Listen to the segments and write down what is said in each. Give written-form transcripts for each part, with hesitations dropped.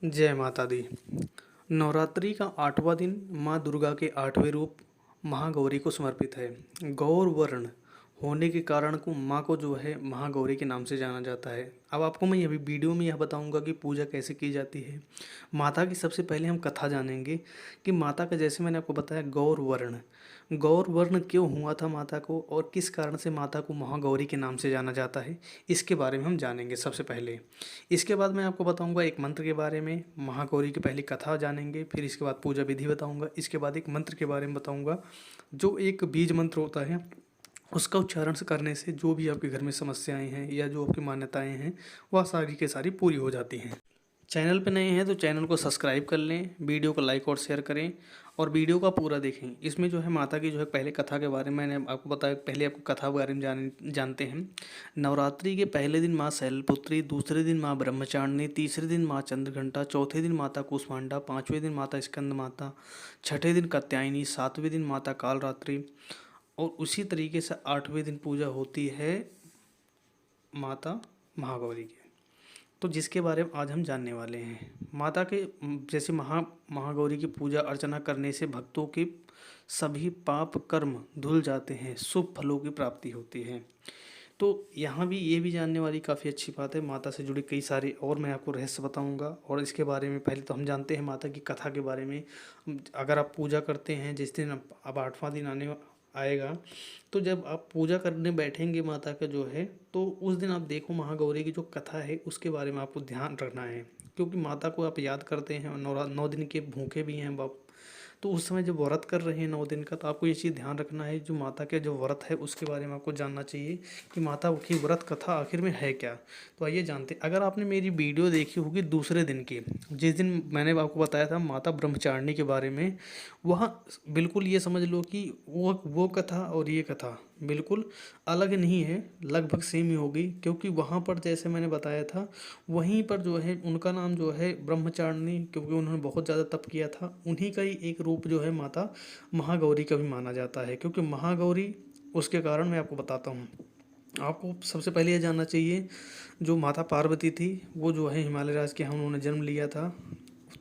जय माता दी। नवरात्रि का 8वां दिन माँ दुर्गा के 8वें रूप महागौरी को समर्पित है। गौर वर्ण होने के कारण को माँ को जो है महागौरी के नाम से जाना जाता है। अब आपको मैं अभी वीडियो में यह बताऊंगा कि पूजा कैसे की जाती है। माता की सबसे पहले हम कथा जानेंगे कि माता का, जैसे मैंने आपको बताया, गौर वर्ण क्यों हुआ था माता को और किस कारण से माता को महागौरी के नाम से जाना जाता है, इसके बारे में हम जानेंगे सबसे पहले। इसके बाद मैं आपको बताऊंगा एक मंत्र के बारे में, महागौरी की पहली कथा जानेंगे, फिर इसके बाद पूजा विधि बताऊंगा, इसके बाद एक मंत्र के बारे में बताऊंगा जो एक बीज मंत्र होता है। उसका उच्चारण से करने से जो भी आपके घर में समस्याएं हैं या जो आपकी मान्यताएं हैं वह सारी के सारी पूरी हो जाती हैं। चैनल पे नए हैं तो चैनल को सब्सक्राइब कर लें, वीडियो को लाइक और शेयर करें और वीडियो का पूरा देखें। इसमें जो है माता की जो है पहले कथा के बारे में मैंने आपको बताया, पहले आपको कथा के बारे में जानते हैं। नवरात्रि के पहले दिन माँ शैलपुत्री, दूसरे दिन माँ ब्रह्मचारिणी, तीसरे दिन माँ चंद्रघंटा, चौथे दिन माता कुष्मांडा, पाँचवें दिन माता स्कंद माता, छठे दिन कात्यायनी, सातवें दिन माता कालरात्रि और उसी तरीके से 8वें दिन पूजा होती है माता महागौरी की। तो जिसके बारे में आज हम जानने वाले हैं। माता के जैसे महागौरी की पूजा अर्चना करने से भक्तों के सभी पाप कर्म धुल जाते हैं, शुभ फलों की प्राप्ति होती है। तो यहाँ भी ये भी जानने वाली काफ़ी अच्छी बात है। माता से जुड़ी कई सारे और मैं आपको रहस्य बताऊंगा और इसके बारे में पहले तो हम जानते हैं माता की कथा के बारे में। अगर आप पूजा करते हैं, जिस दिन अब 8वां दिन आने आएगा, तो जब आप पूजा करने बैठेंगे माता का जो है, तो उस दिन आप देखो महागौरी की जो कथा है उसके बारे में आपको ध्यान रखना है। क्योंकि माता को आप याद करते हैं और 9 दिन के भूखे भी हैं बाप, तो उस समय जब व्रत कर रहे हैं 9 दिन का, तो आपको ये चीज़ ध्यान रखना है, जो माता के जो व्रत है उसके बारे में आपको जानना चाहिए कि माता की व्रत कथा आखिर में है क्या। तो आइए जानते हैं। अगर आपने मेरी वीडियो देखी होगी दूसरे दिन की, जिस दिन मैंने आपको बताया था माता ब्रह्मचारिणी के बारे में, वह बिल्कुल ये समझ लो कि वो कथा और ये कथा बिल्कुल अलग नहीं है, लगभग सेम ही होगी। क्योंकि वहाँ पर जैसे मैंने बताया था, वहीं पर जो है उनका नाम जो है ब्रह्मचारिणी, क्योंकि उन्होंने बहुत ज़्यादा तप किया था, उन्हीं का ही एक रूप जो है माता महागौरी का भी माना जाता है। क्योंकि महागौरी, उसके कारण मैं आपको बताता हूँ। आपको सबसे पहले ये जानना चाहिए, जो माता पार्वती थी वो जो है हिमालय राज्य के यहाँ उन्होंने जन्म लिया था।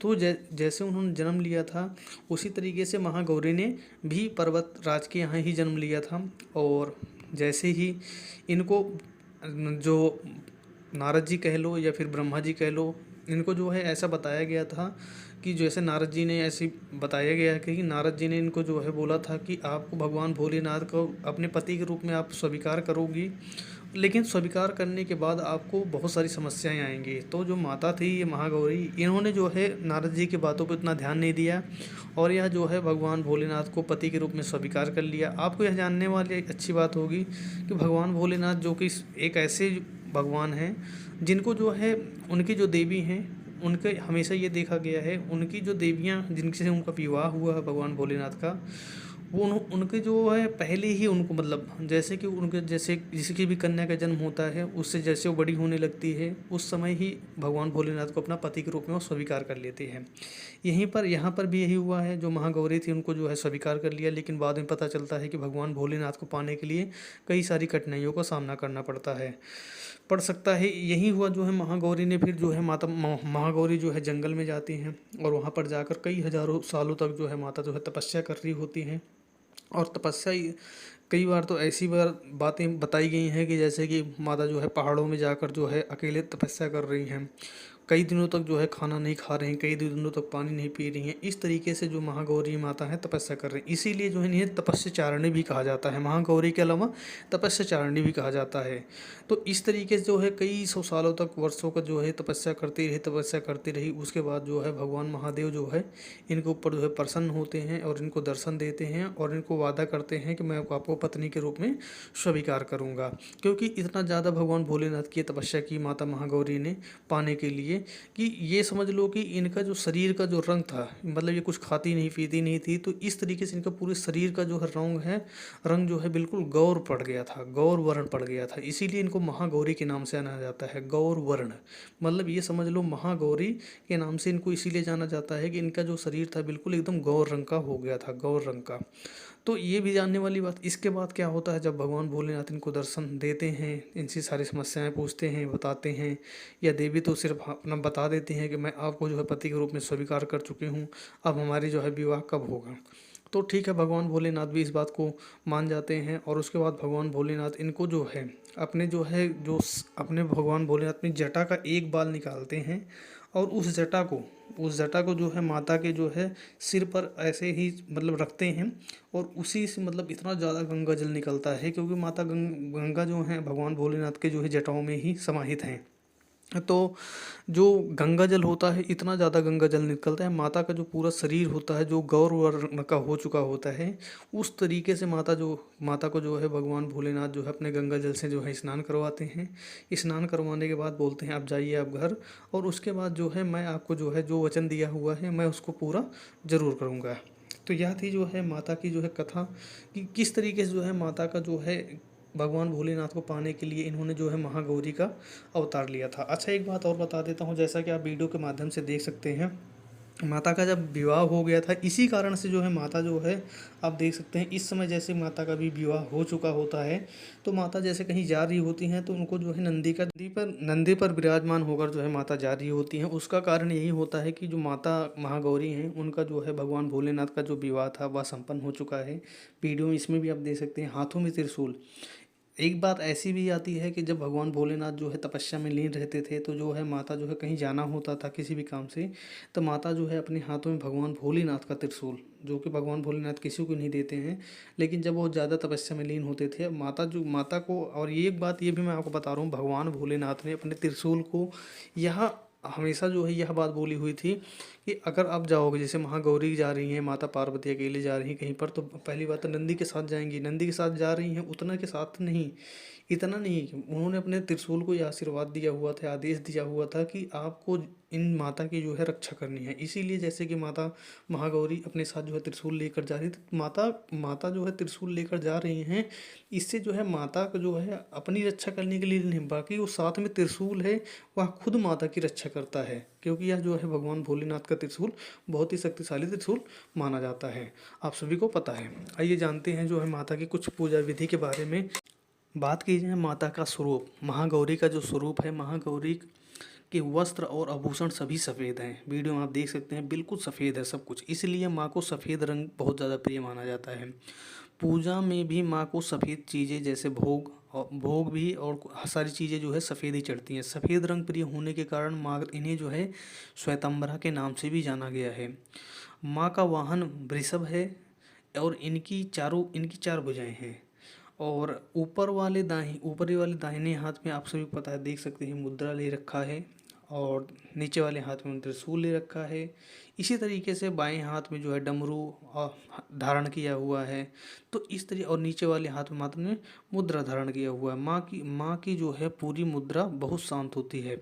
तो जैसे उन्होंने जन्म लिया था उसी तरीके से महागौरी ने भी पर्वत राज के यहाँ ही जन्म लिया था। और जैसे ही इनको जो नारद जी कह लो या फिर ब्रह्मा जी कह लो, इनको जो है ऐसा बताया गया था कि जैसे नारद जी ने ऐसे बताया गया है कि नारद जी ने इनको जो है बोला था कि आपको भगवान भोलेनाथ को अपने पति के रूप में आप स्वीकार करोगी, लेकिन स्वीकार करने के बाद आपको बहुत सारी समस्याएं आएंगी। तो जो माता थी ये महागौरी, इन्होंने जो है नारद जी की बातों पर इतना ध्यान नहीं दिया और यह जो है भगवान भोलेनाथ को पति के रूप में स्वीकार कर लिया। आपको यह जानने वाली एक अच्छी बात होगी कि भगवान भोलेनाथ जो कि एक ऐसे भगवान हैं जिनको जो है उनकी जो देवी हैं, उनके हमेशा ये देखा गया है, उनकी जो देवियाँ जिनसे उनका विवाह हुआ है भगवान भोलेनाथ का, वो उनके जो है पहले ही उनको, मतलब जैसे कि उनके जैसे जिसकी भी कन्या का जन्म होता है उससे जैसे वो बड़ी होने लगती है, उस समय ही भगवान भोलेनाथ को अपना पति के रूप में वो स्वीकार कर लेते हैं। यहाँ पर भी यही हुआ है। जो महागौरी थी उनको जो है स्वीकार कर लिया, लेकिन बाद में पता चलता है कि भगवान भोलेनाथ को पाने के लिए कई सारी कठिनाइयों का सामना करना पड़ सकता है। यही हुआ जो है महागौरी ने फिर जो है महागौरी जो है जंगल में जाती हैं और वहाँ पर जाकर कई हजारों सालों तक जो है माता जो है तपस्या कर रही होती हैं। और तपस्या कई बार तो ऐसी बातें बताई गई हैं कि जैसे कि माता जो है पहाड़ों में जाकर जो है अकेले तपस्या कर रही हैं, कई दिनों तक जो है खाना नहीं खा रही हैं, कई दिनों तक पानी नहीं पी रही हैं। इस तरीके से जो महागौरी माता है तपस्या कर रही हैं, इसीलिए जो है इन्हें तपस्याचारिणी भी कहा जाता है। महागौरी के अलावा तपस्याचारिणी भी कहा जाता है। तो इस तरीके से जो है कई सौ सालों तक, वर्षों का जो है तपस्या करती रही। उसके बाद जो है भगवान महादेव जो है इनके ऊपर जो है प्रसन्न होते हैं और इनको दर्शन देते हैं और इनको वादा करते हैं कि मैं आपको पत्नी के रूप में स्वीकार करूँगा। क्योंकि इतना ज़्यादा भगवान भोलेनाथ की तपस्या की माता महागौरी ने पाने के लिए कि ये समझ लो कि इनका जो शरीर का जो रंग था, मतलब ये कुछ खाती नहीं पीती नहीं थी, तो इस तरीके से इनका पूरे शरीर का जो है रंग जो है बिल्कुल गौर पड़ गया था, गौर वर्ण पड़ गया था। इसीलिए इनको महागौरी के नाम से जाना जाता है, गौर वर्ण। मतलब ये समझ लो महागौरी के नाम से इनको इसीलिए जाना जाता है कि इनका जो शरीर था बिल्कुल एकदम गौर रंग का हो गया था, गौर रंग का। तो ये भी जानने वाली बात। इसके बाद क्या होता है, जब भगवान भोलेनाथ इनको दर्शन देते हैं, इनसे सारी समस्याएं पूछते हैं, बताते हैं, या देवी तो सिर्फ अपना बता देती हैं कि मैं आपको जो है पति के रूप में स्वीकार कर चुकी हूँ, अब हमारी जो है विवाह कब होगा। तो ठीक है, भगवान भोलेनाथ भी इस बात को मान जाते हैं। और उसके बाद भगवान भोलेनाथ इनको जो है अपने जो है अपने भगवान भोलेनाथ अपनी जटा का एक बाल निकालते हैं, और उस जटा को जो है माता के जो है सिर पर ऐसे ही मतलब रखते हैं, और उसी से मतलब इतना ज़्यादा गंगा जल निकलता है, क्योंकि माता गंगा जो है भगवान भोलेनाथ के जो है जटाओं में ही समाहित हैं। तो जो गंगा जल होता है, इतना ज़्यादा गंगा जल निकलता है, माता का जो पूरा शरीर होता है जो गौर वर्ण का हो चुका होता है, उस तरीके से माता को जो है भगवान भोलेनाथ जो है अपने गंगा जल से जो है स्नान करवाते हैं। स्नान करवाने के बाद बोलते हैं आप जाइए आप घर, और उसके बाद जो है मैं आपको जो है जो वचन दिया हुआ है मैं उसको पूरा ज़रूर करूँगा। तो यह थी जो है माता की जो है कथा, कि किस तरीके से जो है माता का जो है भगवान भोलेनाथ को पाने के लिए इन्होंने जो है महागौरी का अवतार लिया था। अच्छा, एक बात और बता देता हूँ, जैसा कि आप वीडियो के माध्यम से देख सकते हैं, माता का जब विवाह हो गया था, इसी कारण से जो है माता जो है आप देख सकते हैं इस समय जैसे माता का भी विवाह हो चुका होता है, तो माता जैसे कहीं जा रही होती हैं तो उनको जो है नंदी पर विराजमान होकर जो है माता जा रही होती हैं। उसका कारण यही होता है कि जो माता महागौरी हैं उनका जो है भगवान भोलेनाथ का जो विवाह था वह संपन्न हो चुका है। वीडियो में इसमें भी आप देख सकते हैं हाथों में त्रिशूल। एक बात ऐसी भी आती है कि जब भगवान भोलेनाथ जो है तपस्या में लीन रहते थे, तो जो है माता जो है कहीं जाना होता था किसी भी काम से, तो माता जो है अपने हाथों में भगवान भोलेनाथ का त्रिशूल, जो कि भगवान भोलेनाथ किसी को नहीं देते हैं, लेकिन जब वो ज़्यादा तपस्या में लीन होते थे, माता को, और ये एक बात ये भी मैं आपको बता रहा हूँ, भगवान भोलेनाथ ने अपने त्रिशूल को यह हमेशा जो है यह बात बोली हुई थी कि अगर आप जाओगे, जैसे महागौरी जा रही हैं, माता पार्वती अकेले जा रही हैं कहीं पर, तो पहली बात तो नंदी के साथ जाएंगी, नंदी के साथ जा रही हैं, उतना के साथ नहीं, इतना नहीं, उन्होंने अपने त्रिशूल को ये आशीर्वाद दिया हुआ था, आदेश दिया हुआ था कि आपको इन माता की जो है रक्षा करनी है। इसीलिए जैसे कि माता महागौरी अपने साथ जो है त्रिशूल लेकर जा रही थी, माता जो है त्रिशूल लेकर जा रही हैं, इससे जो है माता को जो है अपनी रक्षा करने के लिए नहीं, बाकी वो साथ में त्रिशूल है वह खुद माता की रक्षा करता है, क्योंकि यह जो है भगवान भोलेनाथ का त्रिशूल बहुत ही शक्तिशाली त्रिशूल माना जाता है, आप सभी को पता है। आइए जानते हैं जो है माता की कुछ पूजा विधि के बारे में। बात की जाए माता का स्वरूप, महागौरी का जो स्वरूप है, महागौरी के वस्त्र और आभूषण सभी सफ़ेद हैं। वीडियो में आप देख सकते हैं बिल्कुल सफ़ेद है सब कुछ, इसलिए माँ को सफ़ेद रंग बहुत ज़्यादा प्रिय माना जाता है। पूजा में भी माँ को सफ़ेद चीज़ें जैसे भोग भी और सारी चीज़ें जो है सफ़ेद ही चढ़ती हैं। सफ़ेद रंग प्रिय होने के कारण माँ इन्हें जो है श्वेतांबरा के नाम से भी जाना गया है। माँ का वाहन वृषभ है, और इनकी चार भुजाएं हैं, और ऊपरी वाले दाहिने हाथ में आप सभी को पता है देख सकते हैं मुद्रा ले रखा है, और नीचे वाले हाथ में त्रिशूल ले रखा है। इसी तरीके से बाएं हाथ में जो है डमरू धारण किया हुआ है। तो इस तरीके, और नीचे वाले हाथ में माता ने मुद्रा धारण किया हुआ है। माँ की जो है पूरी मुद्रा बहुत शांत होती है।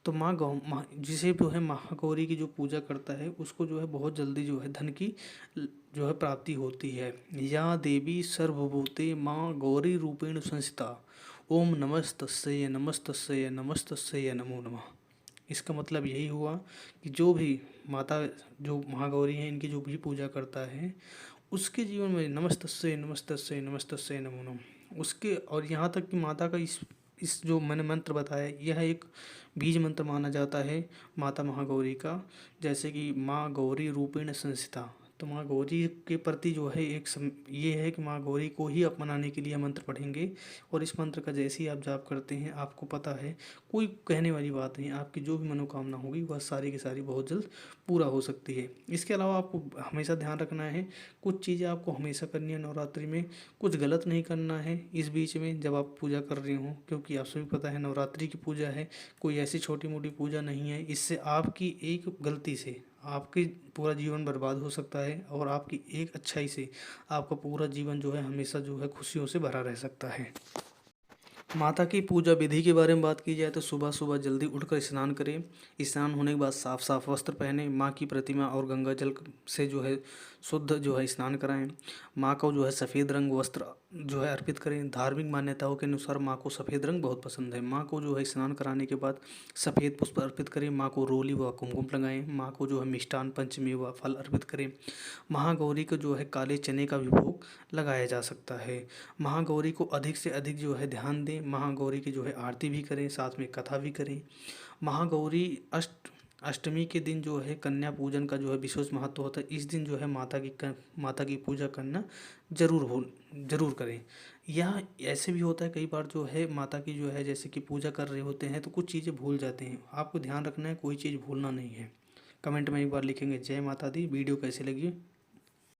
तो जिसे जो है महागौरी की जो पूजा करता है उसको जो है बहुत जल्दी जो है धन की जो है प्राप्ति होती है। या देवी सर्वभूते माँ गौरी रूपेण संस्थिता, ओम नमस्तस्यै नमस्तस्यै नमस्तस्यै नमो नमः। इसका मतलब यही हुआ कि जो भी माता जो महागौरी हैं इनकी जो भी पूजा करता है उसके जीवन में नमस्तस्यै नमस्तस्यै नमस्तस्यै नमो नमः उसके, और यहाँ तक कि माता का इस जो मैंने मंत्र बताया यह एक बीज मंत्र माना जाता है माता महागौरी का। जैसे कि माँ गौरी रूपेण संस्थिता, तो माँ गौरी के प्रति जो है ये है कि माँ गौरी को ही अपनाने के लिए मंत्र पढ़ेंगे, और इस मंत्र का जैसे ही आप जाप करते हैं आपको पता है कोई कहने वाली बात नहीं, आपकी जो भी मनोकामना होगी वह सारी की सारी बहुत जल्द पूरा हो सकती है। इसके अलावा आपको हमेशा ध्यान रखना है, कुछ चीज़ें आपको हमेशा करनी है नवरात्रि में, कुछ गलत नहीं करना है इस बीच में जब आप पूजा कर रहे हो, क्योंकि आप सभी पता है नवरात्रि की पूजा है, कोई ऐसी छोटी मोटी पूजा नहीं है। इससे आपकी एक गलती से आपकी पूरा जीवन बर्बाद हो सकता है, और आपकी एक अच्छाई से आपका पूरा जीवन जो है हमेशा जो है खुशियों से भरा रह सकता है। माता की पूजा विधि के बारे में बात की जाए तो सुबह सुबह जल्दी उठकर स्नान करें। स्नान होने के बाद साफ साफ वस्त्र पहने, माँ की प्रतिमा और गंगा जल से जो है शुद्ध जो है स्नान कराएं। माँ को जो है सफ़ेद रंग वस्त्र जो है अर्पित करें। धार्मिक मान्यताओं के अनुसार माँ को सफ़ेद रंग बहुत पसंद है। माँ को जो है स्नान कराने के बाद सफ़ेद पुष्प अर्पित करें। माँ को रोली व कुमकुम लगाएं। माँ को जो है मिष्ठान पंचमी व फल अर्पित करें। महागौरी को जो है काले चने का भी भोग लगाया जा सकता है। महागौरी को अधिक से अधिक जो है ध्यान दें। महागौरी की जो है आरती भी करें, साथ में कथा भी करें। महागौरी अष्टमी के दिन जो है कन्या पूजन का जो है विशेष महत्व होता है। इस दिन जो है माता की पूजा करना जरूर करें। यह ऐसे भी होता है कई बार जो है माता की जो है जैसे कि पूजा कर रहे होते हैं तो कुछ चीज़ें भूल जाते हैं। आपको ध्यान रखना है, कोई चीज़ भूलना नहीं है। कमेंट में एक बार लिखेंगे जय माता दी। वीडियो कैसी लगी